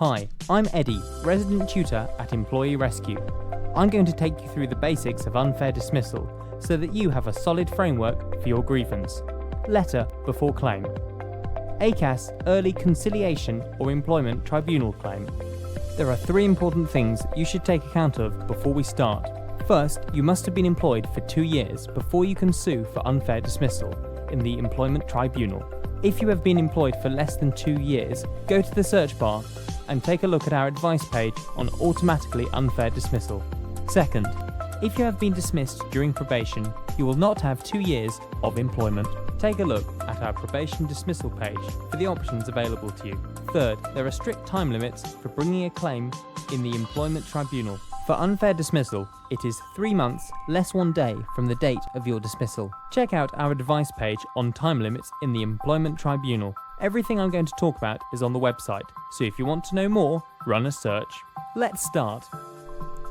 Hi, I'm Eddie, resident tutor at Employee Rescue. I'm going to take you through the basics of unfair dismissal so that you have a solid framework for your grievance. Letter before claim. ACAS Early Conciliation or Employment Tribunal Claim. There are three important things you should take account of before we start. First, you must have been employed for 2 years before you can sue for unfair dismissal in the Employment Tribunal. If you have been employed for less than 2 years, go to the search bar and take a look at our advice page on automatically unfair dismissal. Second, if you have been dismissed during probation, you will not have 2 years of employment. Take a look at our probation dismissal page for the options available to you. Third, there are strict time limits for bringing a claim in the Employment Tribunal. For unfair dismissal, it is 3 months less 1 day from the date of your dismissal. Check out our advice page on time limits in the Employment Tribunal. Everything I'm going to talk about is on the website, so if you want to know more, run a search. Let's start.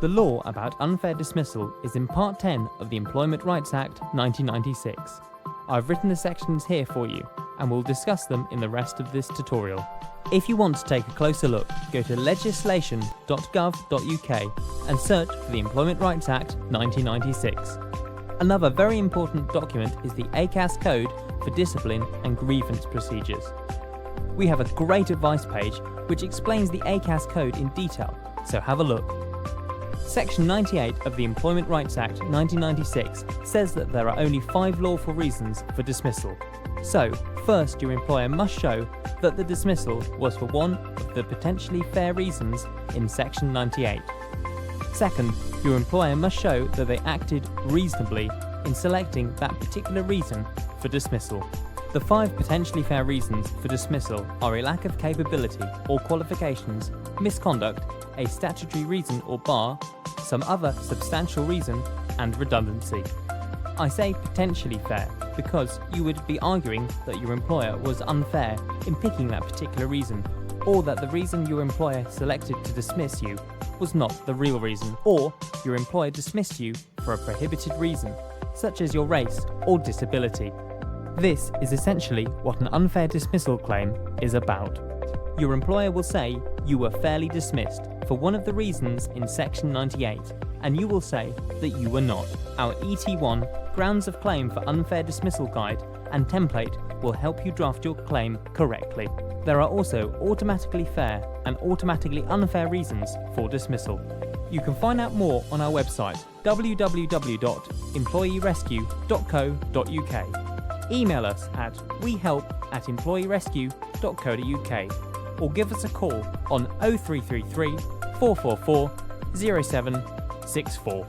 The law about unfair dismissal is in Part 10 of the Employment Rights Act 1996. I've written the sections here for you, and we'll discuss them in the rest of this tutorial. If you want to take a closer look, go to legislation.gov.uk and search for the Employment Rights Act 1996. Another very important document is the ACAS Code for Discipline and Grievance Procedures. We have a great advice page which explains the ACAS Code in detail, so have a look. Section 98 of the Employment Rights Act 1996 says that there are only 5 lawful reasons for dismissal. So, first, your employer must show that the dismissal was for one of the potentially fair reasons in Section 98. Second, your employer must show that they acted reasonably in selecting that particular reason for dismissal. The 5 potentially fair reasons for dismissal are a lack of capability or qualifications, misconduct, a statutory reason or bar, some other substantial reason, and redundancy. I say potentially fair because you would be arguing that your employer was unfair in picking that particular reason, or that the reason your employer selected to dismiss you was not the real reason, or your employer dismissed you for a prohibited reason, such as your race or disability. This is essentially what an unfair dismissal claim is about. Your employer will say you were fairly dismissed for one of the reasons in Section 98, and you will say that you were not. Our ET1 Grounds of Claim for Unfair Dismissal Guide and template will help you draft your claim correctly. There are also automatically fair and automatically unfair reasons for dismissal. You can find out more on our website www.employeerescue.co.uk. Email us at wehelp@employeerescue.co.uk or give us a call on 0333 444 0764.